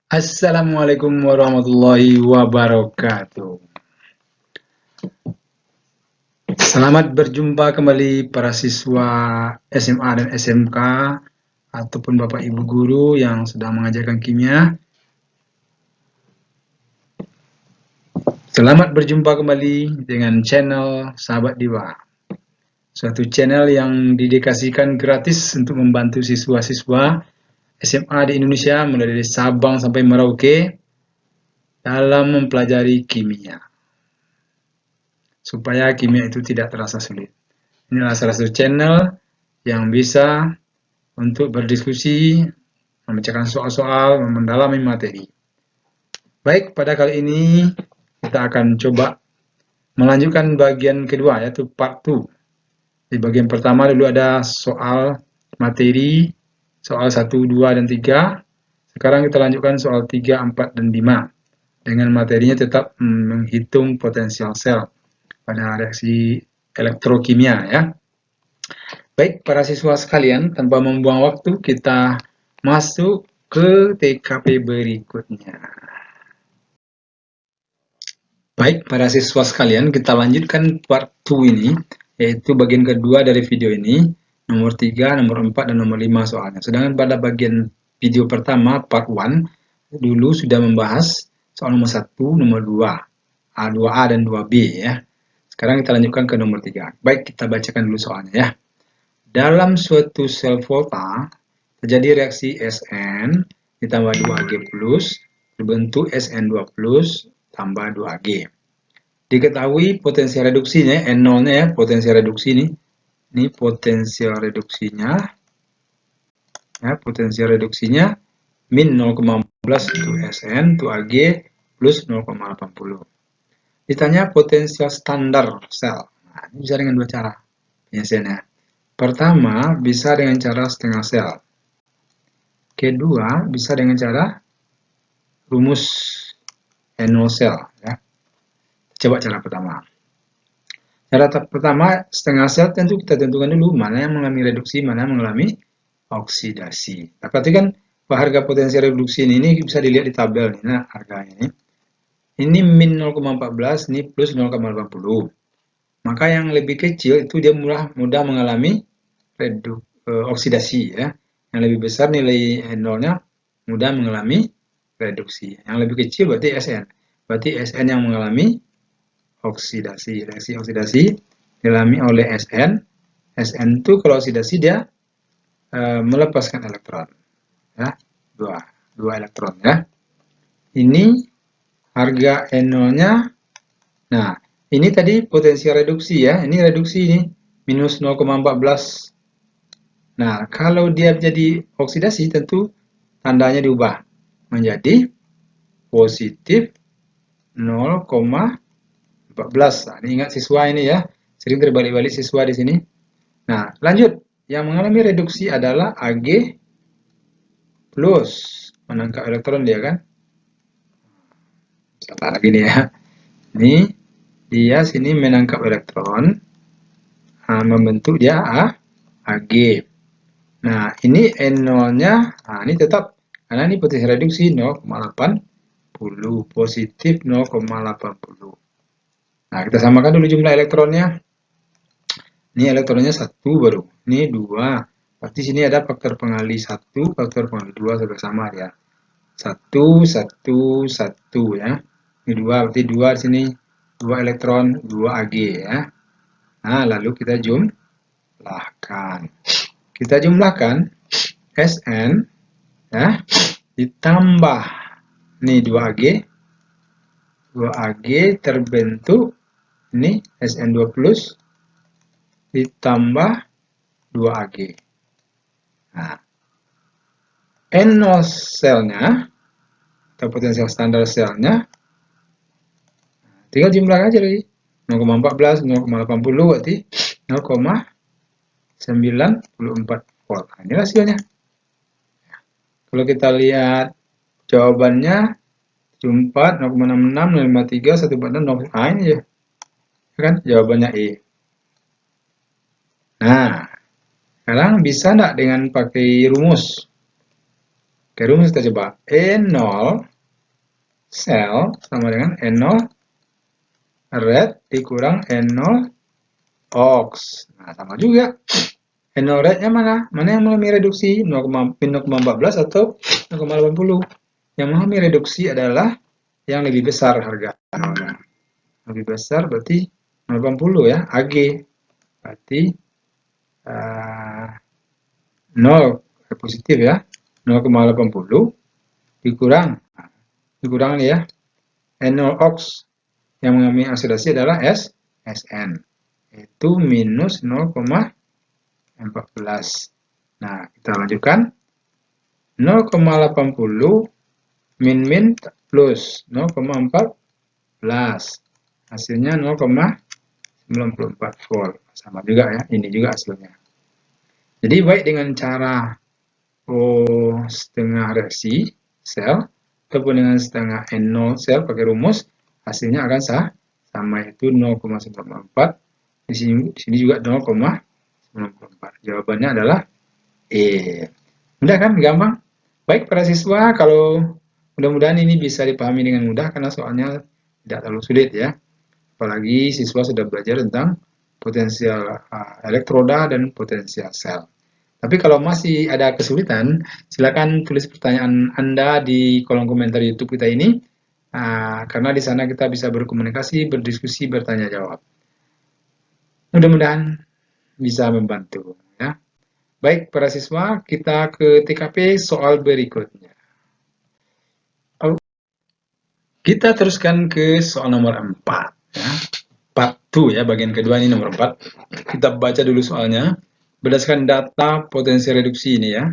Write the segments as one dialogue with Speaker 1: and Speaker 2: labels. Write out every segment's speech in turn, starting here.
Speaker 1: Assalamualaikum warahmatullahi wabarakatuh. Selamat berjumpa kembali para siswa SMA dan SMK ataupun Bapak Ibu guru yang sedang mengajarkan kimia. Selamat berjumpa kembali dengan channel Sahabat Diva. Suatu channel yang didedikasikan gratis untuk membantu siswa-siswa SMA di Indonesia mulai dari Sabang sampai Merauke dalam mempelajari kimia. Supaya kimia itu tidak terasa sulit. Inilah salah satu channel yang bisa untuk berdiskusi, memecahkan soal-soal, mendalami materi. Baik, pada kali ini kita akan coba melanjutkan bagian kedua, yaitu part 2. Di bagian pertama dulu ada soal materi, soal 1, 2, dan 3. Sekarang kita lanjutkan soal 3, 4, dan 5. Dengan materinya tetap menghitung potensial sel pada reaksi elektrokimia ya. Baik, para siswa sekalian, tanpa membuang waktu, kita masuk ke TKP berikutnya. Baik, para siswa sekalian, kita lanjutkan part 2 ini, yaitu bagian kedua dari video ini, nomor 3, nomor 4, dan nomor 5 soalnya. Sedangkan pada bagian video pertama, part 1, dulu sudah membahas soal nomor 1, nomor 2, A2A dan 2B ya. Sekarang kita lanjutkan ke nomor 3. Baik, kita bacakan dulu soalnya ya. Dalam suatu sel volta, terjadi reaksi Sn ditambah 2Ag+, terbentuk Sn2+, tambah 2Ag. Diketahui potensial reduksinya, N0-nya ya, potensial reduksi ini. Ini potensial reduksinya. Ya, potensial reduksinya min 0,14 itu Sn, itu Ag, plus 0,80. Ditanya potensial standar sel. Nah, ini bisa dengan dua cara penyajiannya. Pertama, bisa dengan cara setengah sel. Kedua, bisa dengan cara rumus N0 sel. Ya. Coba cara pertama. Cara pertama, setengah sel tentu kita tentukan dulu mana yang mengalami reduksi, mana yang mengalami oksidasi. Nah, perhatikan harga potensial reduksi ini bisa dilihat di tabel nih. Nah, harganya ini. Ini min 0,14, ini plus 0,80. Maka yang lebih kecil itu dia mudah mengalami oksidasi ya. Yang lebih besar nilai N0-nya mudah mengalami reduksi. Yang lebih kecil berarti Sn. Berarti Sn yang mengalami oksidasi. Reaksi oksidasi dialami oleh Sn. Sn itu kalau oksidasi dia melepaskan elektron. Ya, dua elektron ya. Ini harga N0-nya. Nah, ini tadi potensial reduksi ya. Ini reduksi ini minus 0,14. Nah, kalau dia jadi oksidasi tentu tandanya diubah menjadi positif 0,14. Nah, ini ingat siswa ini ya. Sering terbalik-balik siswa di sini. Nah, lanjut. Yang mengalami reduksi adalah Ag plus. Menangkap elektron dia kan. Sebentar lagi nih ya. Ini dia sini menangkap elektron. Nah, membentuk dia Ag. Nah, ini N0-nya, nah ini tetap, karena ini potensi reduksi 0,80, positif 0,80. Nah, kita samakan dulu jumlah elektronnya. Ini elektronnya 1 baru, ini 2. Berarti sini ada faktor pengalih 1, faktor pengalih 2, sama ya. 1, 1, 1 ya. Ini 2, berarti 2 di sini, 2 elektron, 2 Ag ya. Nah, lalu kita jumlahkan. Kita jumlahkan Sn ya, ditambah ini 2Ag. 2Ag terbentuk ini Sn2+ ditambah 2Ag. Nah, N0 selnya atau potensial standar selnya tinggal jumlah aja lagi. 0,14, 0,80 berarti 0,94 volt. Nah, ini hasilnya. Kalau kita lihat jawabannya 4, 0,66, 0,53, 146, 0. Nah, ini ya. Kan jawabannya E. Nah, sekarang bisa enggak dengan pakai rumus? Oke, rumus kita coba. E0 sel sama dengan E0 red dikurang E0 ox. Nah, sama juga. E0 rednya mana? Mana yang mengalami reduksi? 0,14 atau 0,80? Yang mengalami reduksi adalah yang lebih besar harga. Lebih besar berarti 0,80 ya, AG. Berarti 0 positif ya, 0,80 dikurang nih ya, N0 ox yang mengalami oksidasi adalah SN, itu minus 0,14. Nah, kita lanjutkan. 0,80 min plus 0,14, hasilnya 0,94 volt. Sama juga ya, ini juga hasilnya. Jadi baik dengan cara setengah reaksi sel ataupun dengan setengah N0 sel pakai rumus, hasilnya akan sama, yaitu 0,94. Di sini juga 0,94. Jawabannya adalah E. Mudah kan? Gampang. Baik para siswa, kalau mudah-mudahan ini bisa dipahami dengan mudah karena soalnya tidak terlalu sulit ya. Apalagi siswa sudah belajar tentang potensial elektroda dan potensial sel. Tapi kalau masih ada kesulitan, silakan tulis pertanyaan Anda di kolom komentar YouTube kita ini, karena di sana kita bisa berkomunikasi, berdiskusi, bertanya jawab. Mudah-mudahan bisa membantu. Ya. Baik para siswa, kita ke TKP soal berikutnya. Kita teruskan ke soal nomor 4. Ya. Part 2 ya, bagian kedua ini nomor 4. Kita baca dulu soalnya. Berdasarkan data potensi reduksi ini ya,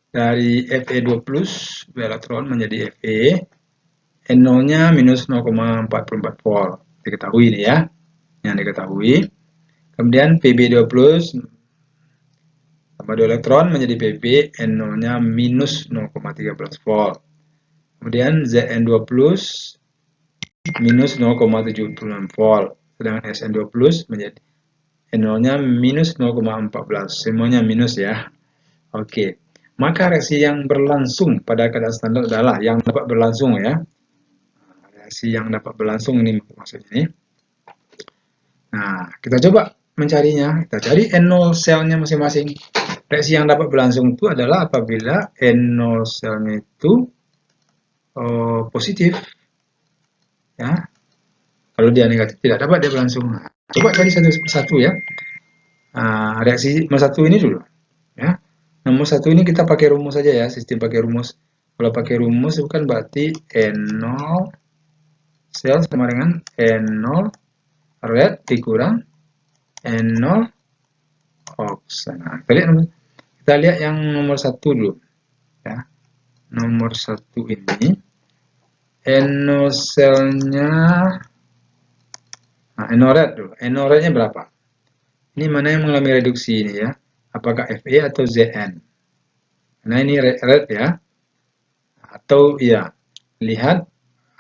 Speaker 1: dari Fe2 plus elektron menjadi Fe, N0-nya minus 0,44 volt. Diketahui ini ya, yang diketahui. Kemudian Pb2 plus tambah 2 elektron menjadi Pb, N0-nya minus 0,13 volt. Kemudian Zn2 plus minus 0,76 volt. Sedangkan Sn2 plus menjadi N0-nya minus 0,14, semuanya minus ya. Oke, maka reaksi yang berlangsung pada keadaan standar adalah yang dapat berlangsung ya. Reaksi yang dapat berlangsung ini maksudnya ini. Nah, kita coba mencarinya. Kita cari N0 selnya masing-masing. Reaksi yang dapat berlangsung itu adalah apabila N0 selnya itu positif. Ya. Kalau dia negatif tidak dapat dia berlangsung. Nah, coba cari satu persatu ya. Reaksi nomor 1 ini dulu ya. Nomor 1 ini kita pakai rumus saja ya, sistem pakai rumus. Kalau pakai rumus bukan berarti N0 sel sama dengan N0 red dikurang N0 ox. Nah, kita lihat yang nomor 1 dulu ya. Nomor 1 ini N0 selnya, N0 red dulu. N0 rednya berapa? Ini mana yang mengalami reduksi ini ya? Apakah Fe atau Zn? Nah ini red ya. Atau ya, lihat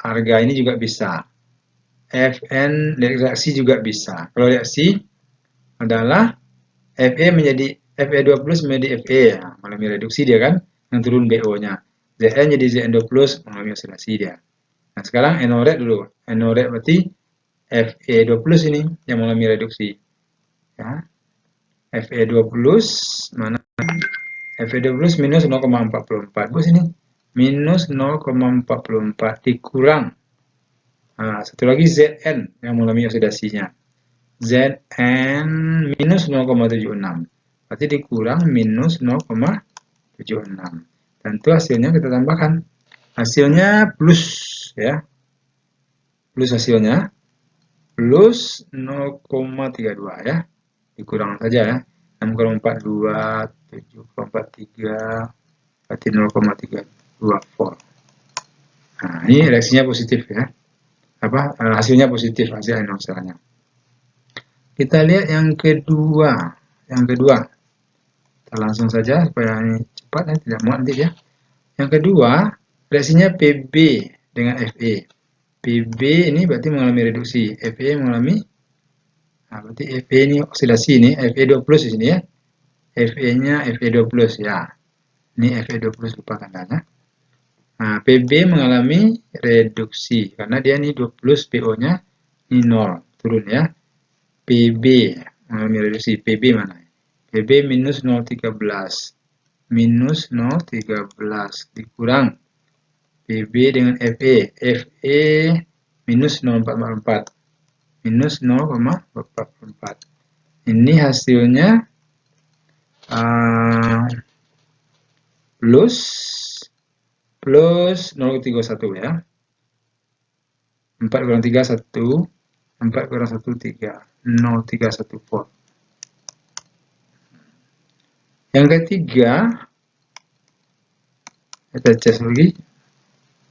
Speaker 1: harga ini juga bisa. Fn reaksi juga bisa. Kalau reaksi adalah Fe menjadi Fe2 plus menjadi Fe ya, mengalami reduksi dia kan, yang turun BO-nya. Zn jadi Zn2 plus mengalami oksidasi dia. Nah sekarang NO red dulu. NO red berarti Fe2 plus ini yang mengalami reduksi. Ya. Fe2 plus mana? Fe2 plus minus 0,44. Bos ini minus 0,44 dikurang. Nah, satu lagi Zn yang mengalami oksidasinya. Zn minus 0,76. Berarti dikurang minus 0,76. Tentu hasilnya kita tambahkan. Hasilnya plus ya. Plus hasilnya plus 0,32 ya. Dikurang saja ya. 6,42, 7,43, berarti 0,32 volt. Nah, ini reaksinya positif ya. Hasilnya positif, hasil NO selnya. Kita lihat yang kedua. Kita langsung saja supaya ini cepat ya, tidak muat nanti ya. Yang kedua, reaksinya Pb dengan Fe. Pb ini berarti mengalami reduksi, Fe mengalami, nah berarti Fe ini oksidasi ini, Fe2 plus di sini ya. Fe-nya Fe2 plus ya. Ini Fe20 lupakan ya. Nah, Pb mengalami reduksi karena dia ini 20, PO-nya ini 0, turun ya. Pb mengalami reduksi. Pb mana? Pb minus 0,13. Minus 0,13 dikurang Pb dengan Fe. Fe minus 0,44. Minus 0,44. Ini hasilnya plus 0,31 ya. 4 kurang 3, 1. 4 kurang 1, 3. 0,31 volt. Yang ketiga, kita cek lagi.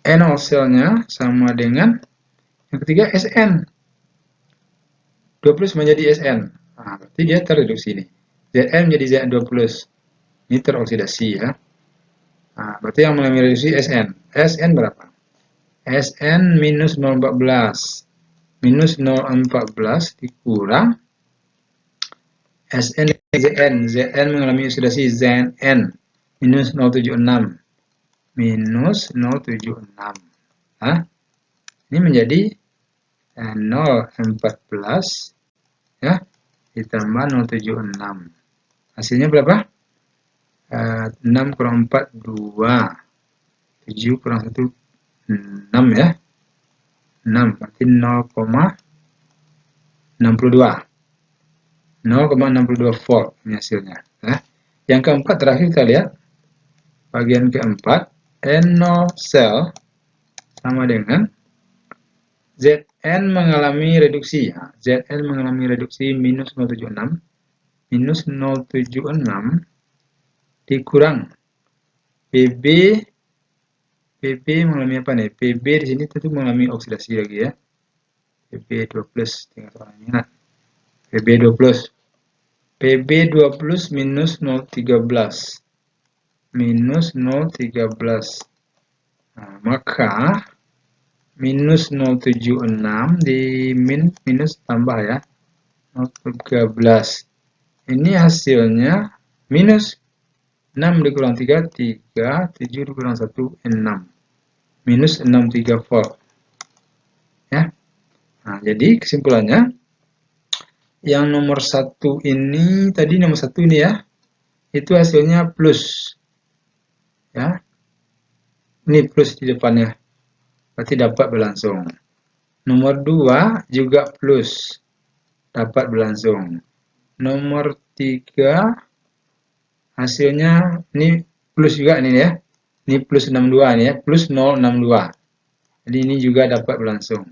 Speaker 1: NO selnya sama dengan yang ketiga Sn. 20 menjadi Sn. Nah, berarti dia terreduksi nih. Zn menjadi Zn20. Ini teroksidasi ya. Nah, berarti yang mengalami reduksi Sn. Sn berapa? Sn minus 0,14. Minus 0,14 dikurang Sn Zn. Zn mengalami oksidasi Zn minus 0,76. Minus 0,76. Nah, ini menjadi 0,14 ya, ditambah 0,76. Hasilnya berapa? 6 kurang 4, 2. 7 kurang 1, 6 ya. 6, berarti 0,62. 0,62 volt ini hasilnya. Ya. Yang keempat terakhir kita lihat. Bagian keempat, NO sel sama dengan Zn mengalami reduksi. Ya. Zn mengalami reduksi minus 0,76. Minus 0,76 dikurang Pb. Pb mengalami apa nih? Pb di sini tentu mengalami oksidasi lagi ya. Pb2+, tinggal soalnya ingat. Pb2+. Pb2+ minus 0,13. Minus 0,13. Nah, maka minus 0,76 di minus tambah ya. 0,13. Ini hasilnya minus 6 dikurang 3, 3, 7 dikurang 1, 6. Minus 63 volt. Ya. Nah, jadi kesimpulannya, yang nomor 1 ini, tadi nomor 1 ini ya, itu hasilnya plus. Ya. Ini plus di depannya. Berarti dapat berlangsung. Nomor 2 juga plus. Dapat berlangsung. Nomor 3 hasilnya ini plus juga ini ya. Ini plus 62 nih ya, plus 0,62. Jadi ini juga dapat berlangsung.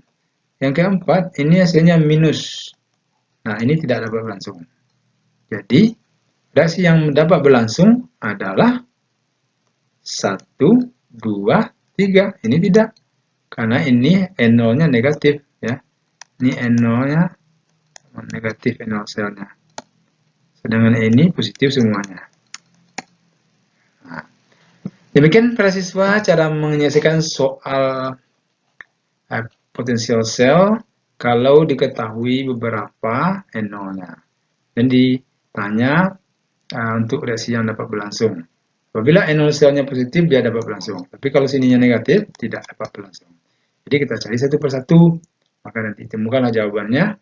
Speaker 1: Yang keempat, ini hasilnya minus. Nah, ini tidak dapat berlangsung. Jadi, reaksi yang dapat berlangsung adalah 1, 2, 3. Ini tidak. Karena ini NO-nya negatif ya. Ini NO-nya negatif, NO selnya. Sedangkan ini positif semuanya. Nah, demikian para siswa cara menyelesaikan soal potensial sel kalau diketahui beberapa NO-nya. Dan ditanya untuk reaksi yang dapat berlangsung. Apabila NO selnya positif, dia dapat berlangsung. Tapi kalau sininya negatif, tidak dapat berlangsung. Jadi kita cari satu persatu, maka nanti temukanlah jawabannya.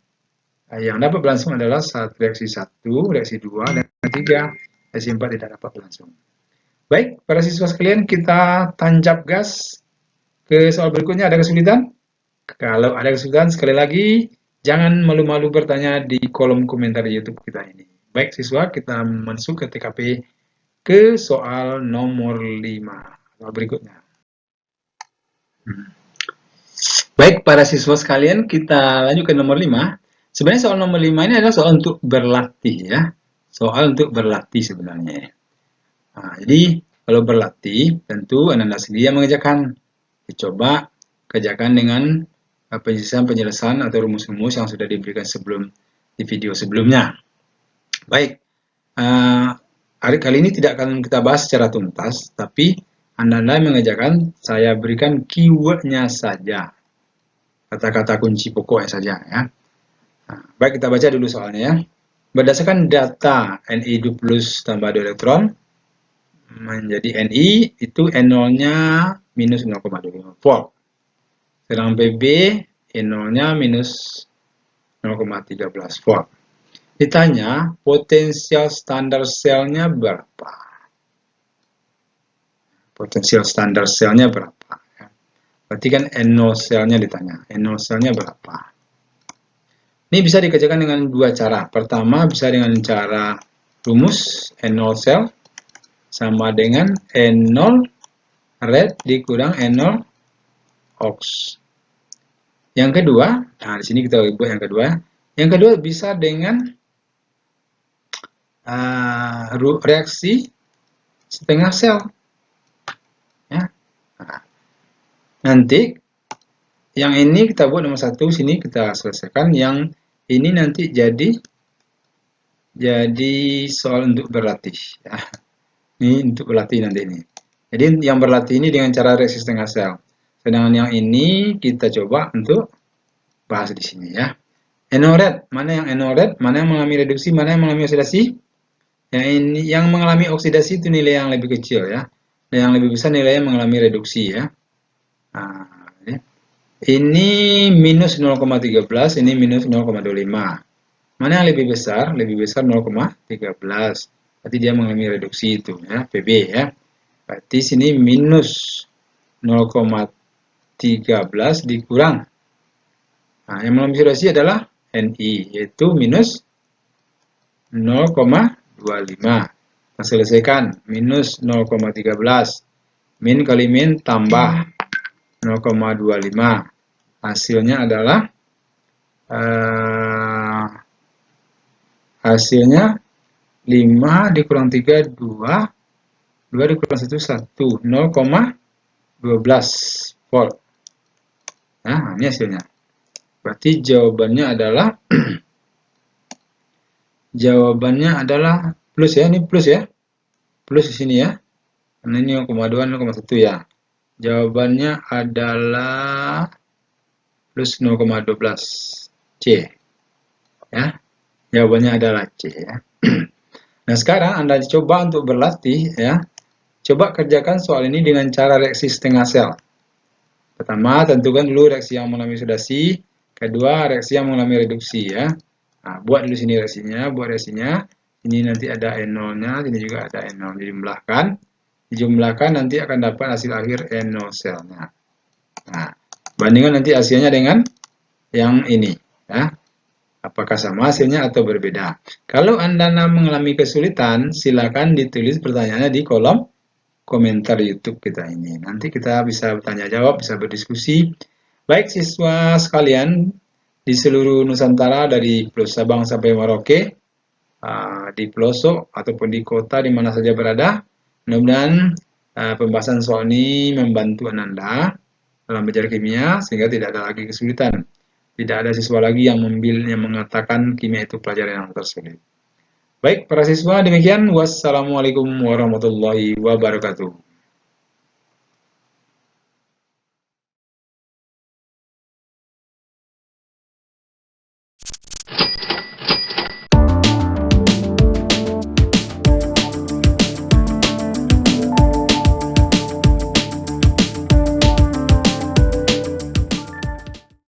Speaker 1: Yang dapat berlangsung adalah reaksi 1, reaksi 2, dan 3. Reaksi 4 tidak dapat berlangsung. Baik, para siswa sekalian, kita tancap gas ke soal berikutnya. Ada kesulitan? Kalau ada kesulitan, sekali lagi, jangan malu-malu bertanya di kolom komentar YouTube kita ini. Baik siswa, kita masuk ke TKP ke soal nomor 5. Soal berikutnya. Baik, para siswa sekalian, kita lanjut ke nomor 5. Sebenarnya soal nomor 5 ini adalah soal untuk berlatih ya. Soal untuk berlatih sebenarnya. Nah, jadi kalau berlatih, tentu Anda sendiri yang mengerjakan. Dicoba kerjakan dengan penjelasan atau rumus-rumus yang sudah diberikan sebelum di video sebelumnya. Baik, hari kali ini tidak akan kita bahas secara tuntas, tapi Anda mengerjakan, saya berikan keywordnya saja, kata-kata kunci pokoknya saja ya. Nah, baik, kita baca dulu soalnya ya. Berdasarkan data Ne2+ tambah 2 elektron, menjadi Ni, itu N0-nya minus 0,25 volt. Sedangkan PB, N0-nya minus 0,13 volt. Ditanya, potensial standar selnya berapa? Potensial standar selnya berapa? Berarti kan N0 selnya ditanya. N0 selnya berapa? Ini bisa dikerjakan dengan dua cara. Pertama, bisa dengan cara rumus N0 sel sama dengan N0 red dikurang N0 ox. Yang kedua, nah di sini kita buat yang kedua. Yang kedua bisa dengan reaksi setengah sel. Ya. Nah, nanti yang ini kita buat nomor 1, sini kita selesaikan. Yang ini nanti jadi soal untuk berlatih. Ya. Ini untuk berlatih nanti ini. Jadi yang berlatih ini dengan cara reaksi setengah sel. Sedangkan yang ini kita coba untuk bahas di sini ya. NO-red, mana yang NO-red, mana yang mengalami reduksi, mana yang mengalami oksidasi. Yang ini yang mengalami oksidasi itu nilai yang lebih kecil ya. Dan yang lebih besar nilai yang mengalami reduksi ya. Nah, ini minus 0,13, ini minus 0,25. Mana yang lebih besar? Lebih besar 0,13. Berarti dia mengalami reduksi itu ya, PB ya. Berarti sini minus 0,13 dikurang. Nah, yang mengalami reduksi adalah Ni, yaitu minus 0,25. Kita selesaikan, minus 0,13. Min kali min tambah 0,25. Hasilnya adalah hasilnya 5 dikurang 3, 2. 2 dikurang 1, 1. 0,12 volt. Nah, ini hasilnya. Berarti jawabannya adalah plus ya, ini plus ya. Plus di sini ya. Karena ini 0,2, 0,1 ya. Jawabannya adalah plus 0,12 C. Ya. Jawabannya adalah C ya. Nah, sekarang Anda coba untuk berlatih ya. Coba kerjakan soal ini dengan cara reaksi setengah sel. Pertama, tentukan dulu reaksi yang mengalami oksidasi. Kedua, reaksi yang mengalami reduksi ya. Nah, buat dulu sini reaksinya, Ini nanti ada N0-nya, sini juga ada N0 dijumlahkan nanti akan dapat hasil akhir N0 selnya. Nah, bandingkan nanti hasilnya dengan yang ini ya. Apakah sama hasilnya atau berbeda? Kalau Anda mengalami kesulitan, silakan ditulis pertanyaannya di kolom komentar YouTube kita ini. Nanti kita bisa bertanya jawab, bisa berdiskusi. Baik siswa sekalian di seluruh Nusantara dari Pulau Sabang sampai Merauke, di pelosok ataupun di kota di mana saja berada. Mudah-mudahan pembahasan soal ini membantu Anda dalam belajar kimia sehingga tidak ada lagi kesulitan. Tidak ada siswa lagi yang mengatakan kimia itu pelajaran yang tersulit. Baik, para siswa, demikian. Wassalamualaikum warahmatullahi wabarakatuh.